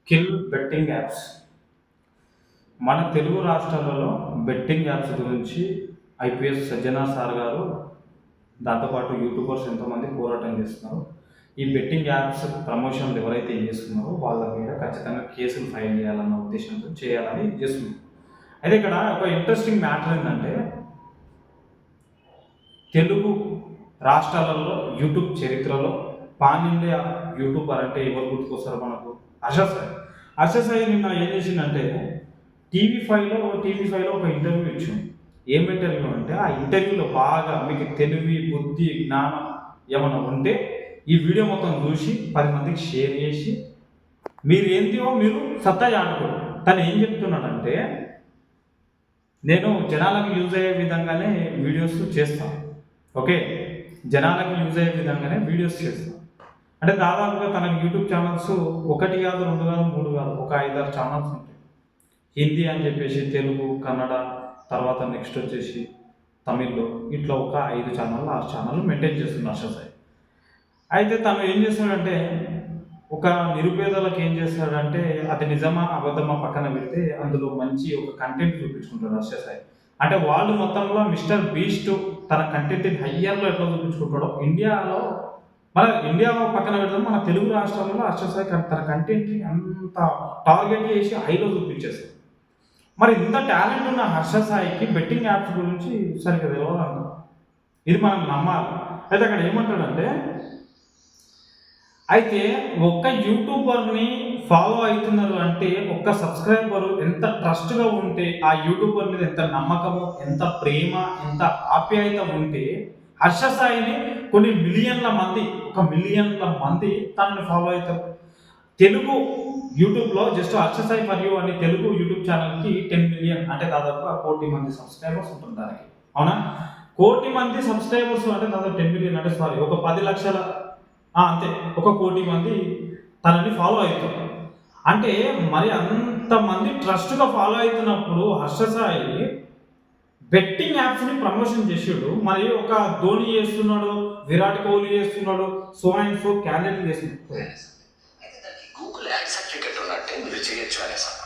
Kill betting apps. మన తెలుగు రాష్ట్రాలలో betting apps గురించి ఐపీఎస్ సజ్జనా సార్ గారు, దాంతోపాటు యూట్యూబర్స్ ఎంతోమంది పోరాటం చేస్తున్నారు. ఈ బెట్టింగ్ యాప్స్ ప్రమోషన్లు ఎవరైతే చేస్తున్నారో వాళ్ళ మీద ఖచ్చితంగా కేసులు ఫైల్ చేయాలన్న ఉద్దేశంతో చేయాలని చేస్తున్నారు. అయితే ఇక్కడ ఒక ఇంట్రెస్టింగ్ మ్యాటర్ ఏంటంటే, తెలుగు రాష్ట్రాలలో యూట్యూబ్ చరిత్రలో పాన్ ఇండియా యూట్యూబర్ అంటే ఎవరు గుర్తుకొస్తారు మనకు? హర్ష సాయి. హర్ష సాయి నిన్న ఏం చేసిందంటే టీవీ ఫైవ్లో ఒక ఇంటర్వ్యూ ఇచ్చింది. ఏం ఇంటర్వ్యూ అంటే, ఆ ఇంటర్వ్యూలో బాగా మీకు తెలివి, బుద్ధి, జ్ఞానం ఏమైనా ఉంటే ఈ వీడియో మొత్తం చూసి 10 మందికి షేర్ చేసి మీరు ఏంటివో మీరు సత్తా చాటుకోరు. తను ఏం చెప్తున్నాడంటే, నేను జనాలకు యూజ్ అయ్యే విధంగానే వీడియోస్ చేస్తాను. ఓకే, జనాలకు యూజ్ అయ్యే విధంగానే వీడియోస్ చేస్తాను అంటే దాదాపుగా తనకు యూట్యూబ్ ఛానల్స్ 1 కాదు, 2 కాదు, 3 కాదు, ఒక 5-6 ఛానల్స్ ఉంటాయి. హిందీ అని చెప్పేసి, తెలుగు, కన్నడ, తర్వాత నెక్స్ట్ వచ్చేసి తమిళ్లో, ఇట్లా ఒక 5 ఛానళ్ళు 6 ఛానళ్ళు మెయింటైన్ చేస్తుంది హర్ష సాయి. అయితే తను ఏం చేస్తాడంటే, ఒక నిరుపేదలకు ఏం చేస్తాడంటే, అది నిజమా అబద్ధమా పక్కన పెడితే అందులో మంచి ఒక కంటెంట్ చూపించుకుంటాడు హర్ష సాయి. అంటే వాళ్ళు మొత్తంలో మిస్టర్ బీస్ట్ తన కంటెంట్ని హయ్యర్లో ఎట్లా చూపించుకుంటాడో, మన ఇండియా పక్కన పెడతాం, మన తెలుగు రాష్ట్రాలలో హర్ష సాయి తన కంటెంట్ని అంత టార్గెట్ చేసి హైలో చూపించేస్తాడు. మరి ఇంత టాలెంట్ ఉన్న హర్ష సాయికి బెట్టింగ్ యాప్స్ గురించి సరిగ్గా తెలియదంట. ఇది మనం నమ్మాలి. అయితే అక్కడ ఏమంటాడంటే, అయితే ఒక్క యూట్యూబర్ని ఫాలో అవుతున్నారు అంటే, ఒక్క సబ్స్క్రైబరు ఎంత ట్రస్ట్గా ఉంటే, ఆ యూట్యూబర్ మీద ఎంత నమ్మకము, ఎంత ప్రేమ, ఎంత ఆప్యాయత ఉంటే హర్ష సాయిని కొన్ని మిలియన్ల మంది, 1 మిలియన్ల మంది తనని ఫాలో అవుతారు. తెలుగు యూట్యూబ్లో just Harsha Sai for you అని తెలుగు యూట్యూబ్ ఛానల్కి 10 మిలియన్ అంటే దాదాపు 1 కోటి మంది సబ్స్క్రైబర్స్ ఉంటుంది దానికి. అవునా? 1 కోటి మంది సబ్స్క్రైబర్స్ అంటే దాదాపు 10 మిలియన్ అంటే సారీ ఒక 10 లక్షల అంతే, 1 కోటి మంది తనని ఫాలో అవుతారు. అంటే మరి అంతమంది ట్రస్ట్గా ఫాలో అవుతున్నప్పుడు హర్ష సాయి బెట్టింగ్ యాప్స్ని ప్రమోషన్ చేసాడు. మరి ఒక ధోని చేస్తున్నాడు, విరాట్ కోహ్లీ చేస్తున్నాడు, సో అండ్ సో క్యాండిడేట్ చేస్తున్నాడు. గూగుల్ యాడ్ సర్టిఫికెట్ ఉన్నట్టే మీరు చేయొచ్చు అనేసాను.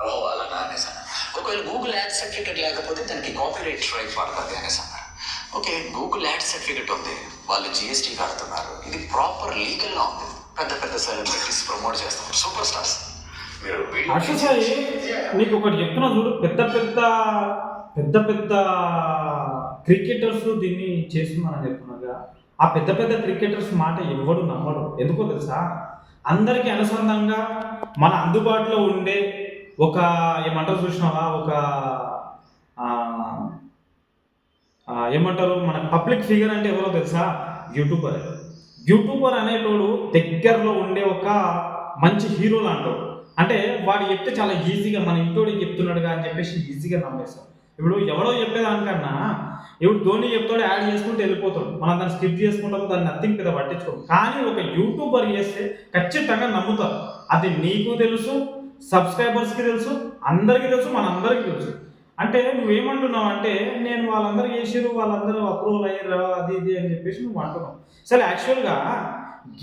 ఓహో అలాగా అనేసాను. ఒకవేళ గూగుల్ యాడ్ సర్టిఫికెట్ లేకపోతే దానికి కాపీరైట్ స్ట్రైక్ పడుతుంది అనేసాను. ఓకే, గూగుల్ యాడ్ సర్టిఫికెట్ ఉంది, వాళ్ళు జిఎస్టీ కడుతున్నారు, ఇది ప్రాపర్ లీగల్గా ఉంది. పెద్ద పెద్ద సెలబ్రిటీస్ ప్రమోట్ చేస్తున్నారు, సూపర్ స్టార్స్. మీరు హర్ష సాయి నీకు ఒకటి చెప్తున్నా చూడు, పెద్ద పెద్ద క్రికెటర్స్ దీన్ని చేస్తున్నారని చెప్తున్నారుగా. ఆ పెద్ద పెద్ద క్రికెటర్స్ మాట ఎవడు నమ్మడు. ఎందుకో తెలుసా? అందరికీ అనుసంధానంగా మన అందుబాటులో ఉండే ఒక ఏమంటారు చూసినావా, ఒక ఏమంటారు మన పబ్లిక్ ఫిగర్ అంటే ఎవరో తెలుసా? యూట్యూబర్ అనేటోడు దగ్గరలో ఉండే ఒక మంచి హీరో లాంటోడు. అంటే వాడు చెప్తే చాలా ఈజీగా మన ఇంటోడికి చెప్తున్నాడుగా అని చెప్పేసి ఈజీగా నమ్మేస్తాం. ఇప్పుడు ఎవడో చెప్పేదానికన్నా ఇప్పుడు ధోని చెప్తాడు, యాడ్ చేసుకుంటూ వెళ్ళిపోతాడు, మనం దాన్ని స్కిప్ చేసుకుంటాము, దాన్ని నథింగ్ పెద్ద పట్టించుకోము. కానీ ఒక యూట్యూబర్ చేస్తే ఖచ్చితంగా నమ్ముతారు. అది నీకు తెలుసు, సబ్స్క్రైబర్స్కి తెలుసు, అందరికీ తెలుసు, మనందరికీ తెలుసు. అంటే నువ్వేమంటున్నావు అంటే, నేను వాళ్ళందరూ చేసిరు, వాళ్ళందరూ అప్రూవల్ అయ్యారు, అది ఇది అని చెప్పేసి నువ్వు అంటున్నావు. సరే, యాక్చువల్గా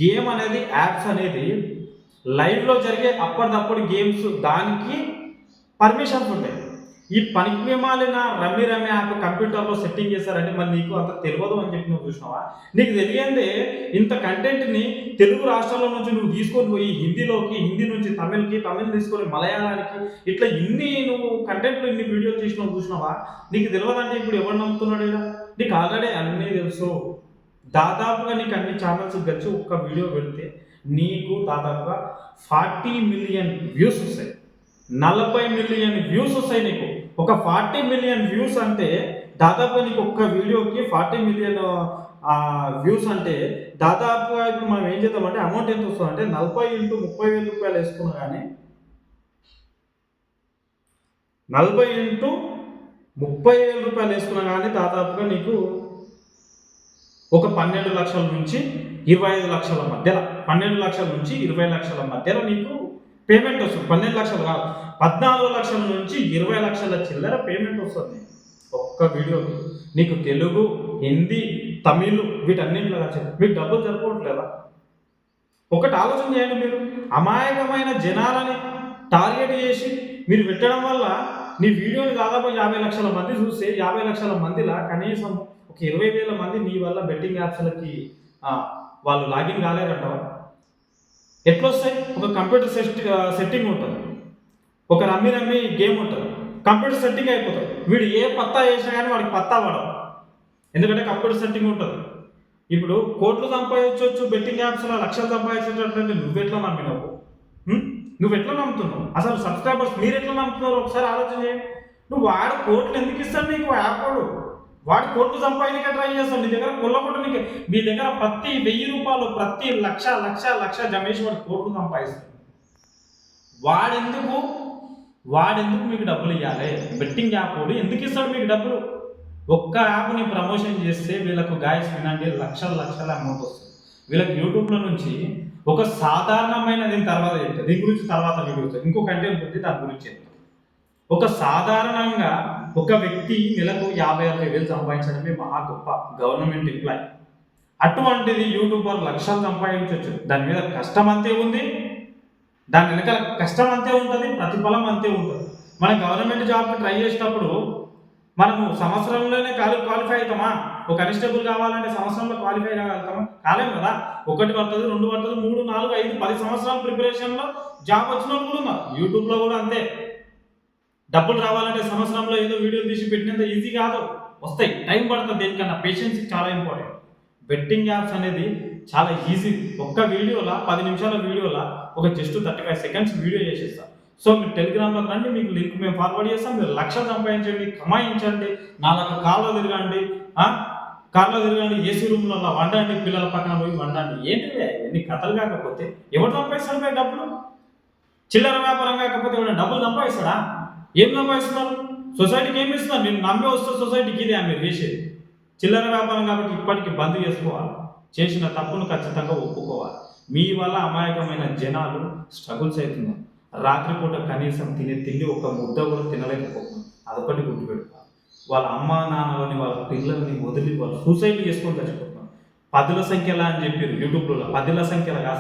గేమ్ అనేది, యాప్స్ అనేది లైవ్లో జరిగే అప్పటిదప్పుడు గేమ్స్, దానికి పర్మిషన్స్ ఉంటాయి. ఈ పనికి మాలిన రమ్మి యాప్ కంప్యూటర్లో సెట్టింగ్ చేశారంటే మరి నీకు అంత తెలియదు అని చెప్పి నువ్వు చూసినావా? నీకు తెలియందే ఇంత కంటెంట్ని తెలుగు రాష్ట్రాల నుంచి నువ్వు తీసుకొని పోయి హిందీలోకి, హిందీ నుంచి తమిళ్కి, తమిళ్ తీసుకొని మలయాళానికి, ఇట్లా నువ్వు కంటెంట్లో ఇన్ని వీడియోలు చేసినావు చూసినావా? నీకు తెలియదంటే ఇప్పుడు ఎవరు నమ్ముతున్నాడు? ఇలా నీకు ఆల్రెడీ అన్నీ తెలుసు. దాదాపుగా నీకు అన్ని ఛానల్స్ కలిసి ఒక్క వీడియో పెడితే నీకు దాదాపుగా 40 మిలియన్ వ్యూస్ వస్తాయి, 40 మిలియన్ వ్యూస్ వస్తాయి. నీకు ఒక 40 మిలియన్ వ్యూస్ అంటే దాదాపుగా నీకు ఒక్క వీడియోకి 40 మిలియన్ వ్యూస్ అంటే దాదాపుగా ఇప్పుడు మనం ఏం చేద్దామంటే అమౌంట్ ఎంత వస్తుంది అంటే 40 × 30,000 రూపాయలు వేసుకున్నా కానీ, 40 × 30,000 రూపాయలు వేసుకున్నా కానీ దాదాపుగా నీకు ఒక 12 లక్షల నుంచి 25 లక్షల మధ్యలో, 12 లక్షల నుంచి 20 లక్షల మధ్యలో నీకు పేమెంట్ వస్తుంది. 12 లక్షలు కాదు, 14 లక్షల నుంచి 20 లక్షల చిల్లర పేమెంట్ వస్తుంది ఒక్క వీడియోకి. నీకు తెలుగు, హిందీ, తమిళ్ వీటన్నింటిలో మీకు డబ్బులు సరిపోవట్లేదా? ఒకటి ఆలోచన చేయండి మీరు. అమాయకమైన జనాలని టార్గెట్ చేసి మీరు పెట్టడం వల్ల నీ వీడియోని దాదాపు 50 లక్షల మంది చూస్తే 50 లక్షల మందిలా కనీసం ఒక 20,000 మంది నీ వల్ల బెట్టింగ్ యాప్స్‌లకి వాళ్ళు లాగిన్ కాలేరంటావా? ఎట్లొస్తాయి? ఒక కంప్యూటర్ సెట్టింగ్ ఉంటది. ఒక రమ్మి గేమ్ ఉంటది. కంప్యూటర్ సెట్టింగ్ అయిపోతది. వీడు ఏ పత్తా చేసినా గానీ వాడికి పత్తా పడదు. ఎందుకంటే కంప్యూటర్ సెట్టింగ్ ఉంటది. ఇప్పుడు కోట్లు సంపాదించొచ్చు బెట్టింగ్ యాప్స్‌లో లక్షలు సంపాదించేటటువంటి నువ్వెట్లా నమ్మినావు? నువ్వెట్లా నమ్ముతున్నావు? అసలు సబ్స్క్రైబర్స్ మీరెట్లా నమ్ముతున్నారు ఒకసారి ఆలోచన చేయండి. నువ్వు వాడు కోట్లు ఎందుకు ఇస్తాడు నీకు యాపోడు? వాడు కోట్లు సంపాదించక ట్రై చేస్తాడు. నీ దగ్గర కొల్లగొట్టడానికి మీ దగ్గర ప్రతి 1000 రూపాయలు ప్రతి లక్ష జమేసి వాడు కోట్లు సంపాదిస్తాడు. వాడెందుకు మీకు డబ్బులు ఇవ్వాలి? బెట్టింగ్ యాప్ వాడు ఎందుకు ఇస్తాడు మీకు డబ్బులు? ఒక్క యాప్ని ప్రమోషన్ చేస్తే వీళ్ళకు గాయస్ వినండి లక్షల అమౌంట్ వస్తుంది. వీళ్ళకి యూట్యూబ్లో నుంచి ఒక సాధారణమైన దీని తర్వాత చెప్తాను, దీని గురించి తర్వాత వీడియో ఇంకో కంటెంట్ ఉంది దాని గురించి చెప్తాను. ఒక సాధారణంగా ఒక వ్యక్తి నెలకు 50,000 సంపాదించడమే మహా గొప్ప గవర్నమెంట్ ఎంప్లాయ్. అటువంటిది యూట్యూబర్ లక్షలు సంపాదించవచ్చు. దాని మీద కష్టం అంతే ఉంది, దాని వెనకాల కష్టం అంతే ఉంటుంది, ప్రతిఫలం అంతే ఉంటుంది. మనం గవర్నమెంట్ జాబ్కి ట్రై చేసేటప్పుడు మనము సంవత్సరంలోనే క్వాలిఫై అవుతామా? ఒక కానిస్టేబుల్ కావాలంటే సంవత్సరంలో క్వాలిఫై కాగలుగుతామా? కాలేము కదా. 1 పడుతుంది, 2 పడుతుంది, 3, 4, 5, 10 సంవత్సరాల ప్రిపరేషన్లో జాబ్ వచ్చిన వాళ్ళు కూడా ఉన్నారు. యూట్యూబ్లో కూడా అంతే. డబ్బులు రావాలంటే సంవత్సరంలో ఏదో వీడియోలు తీసి పెట్టినంత ఈజీ కాదు, వస్తాయి, టైం పడుతుంది. దేనికన్నా పేషెన్స్ చాలా ఇంపార్టెంట్. బెట్టింగ్ యాప్స్ అనేది చాలా ఈజీ. ఒక్క వీడియోలా 10 నిమిషాల వీడియోలా ఒక జస్ట్ 35 సెకండ్స్ వీడియో చేసేస్తాం. సో మీరు టెలిగ్రామ్లో రండి, మీకు లింక్ మేము ఫార్వర్డ్ చేస్తాం. మీరు లక్షలు సంపాదించండి, కమాయించండి, నాలుగు కార్లో తిరగండి, ఏసీ రూమ్లలో వండండి, పిల్లల పక్కన పోయి వండండి. ఏంటివే ఎన్ని కథలు? కాకపోతే ఎవరు సంపాదిస్తాడు మీరు డబ్బులు? చిల్లర వ్యాపారం కాకపోతే ఎవరైనా డబ్బులు సంపాదిస్తాడా? ఏం సంపాదిస్తున్నారు? సొసైటీకి ఏమి ఇస్తున్నారు? నేను నమ్మి వస్తే సొసైటీకి ఇదే మీరు చేసేది. చిల్లర వ్యాపారం కాబట్టి ఇప్పటికీ బంద్ చేసుకోవాలి. చేసిన తప్పును ఖచ్చితంగా ఒప్పుకోవాలి. మీ వల్ల అమాయకమైన జనాలు స్ట్రగుల్స్ అవుతున్నారు. రాత్రిపూట కనీసం తినే తిండి ఒక ముద్ద కూడా తినలేకపోతున్నారు. అదొకటి గుర్తుపెట్టుకోవాలి. వాళ్ళ అమ్మా నాన్నలని వాళ్ళ పిల్లల్ని వదిలి వాళ్ళు సూసైడ్ చేసుకొని చచ్చిపోతున్నారు. 10ల సంఖ్యలా అని చెప్పారు యూట్యూబ్లో. 10ల సంఖ్యలుగా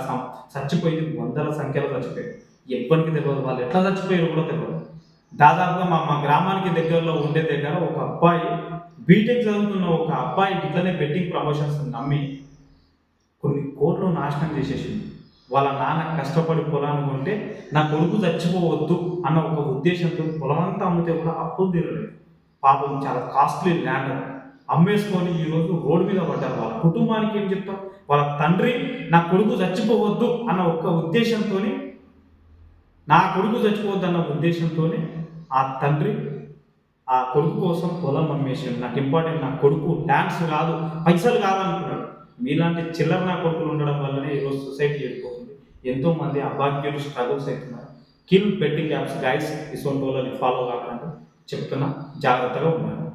చచ్చిపోయింది 100ల సంఖ్యలో చచ్చిపోయారు. ఎవ్వరికి తెలియదు వాళ్ళు ఎట్లా చచ్చిపోయారు కూడా తెలియదు. దాదాపుగా మా గ్రామానికి దగ్గరలో ఉండే దగ్గర ఒక అబ్బాయి బీటెక్ చదువుతున్న ఒక అబ్బాయి ఇట్లనే బెట్టింగ్ ప్రమోషన్స్ నమ్మి కొన్ని కోట్లు నాశనం చేసేసింది. వాళ్ళ నాన్న కష్టపడి పొలాన్ని కొంటే నా కొడుకు చచ్చిపోవద్దు అన్న ఒక ఉద్దేశంతో పొలమంతా అమ్మితే కూడా అప్పులు తీరలేదు. పాపం చాలా కాస్ట్లీ ల్యాండ్ అమ్మేసుకొని ఈరోజు రోడ్డు మీద పడ్డారు. వాళ్ళ కుటుంబానికి ఏం చెప్తాం? వాళ్ళ తండ్రి నా కొడుకు చచ్చిపోవద్దు అన్న ఒక్క ఉద్దేశంతో, నా కొడుకు చచ్చిపోవద్దు అన్న ఉద్దేశంతో ఆ తండ్రి ఆ కొడుకు కోసం పొలం అమ్మేసాడు. నాకు ఇంపార్టెంట్ నా కొడుకు, ల్యాండ్స్ కాదు, పైసలు కాదనుకున్నాడు. మీలాంటి చిల్లర నా కొడుకులు ఉండడం వల్లనే ఈరోజు సొసైటీ వెళ్ళిపోతుంది. ఎంతోమంది అభాగ్యులు స్ట్రగుల్స్ అవుతున్నారు. Kill betting apps guys. ఇటువంటి వాళ్ళని ఫాలో కాకుండా చెప్తున్నా, జాగ్రత్తగా ఉండాలి.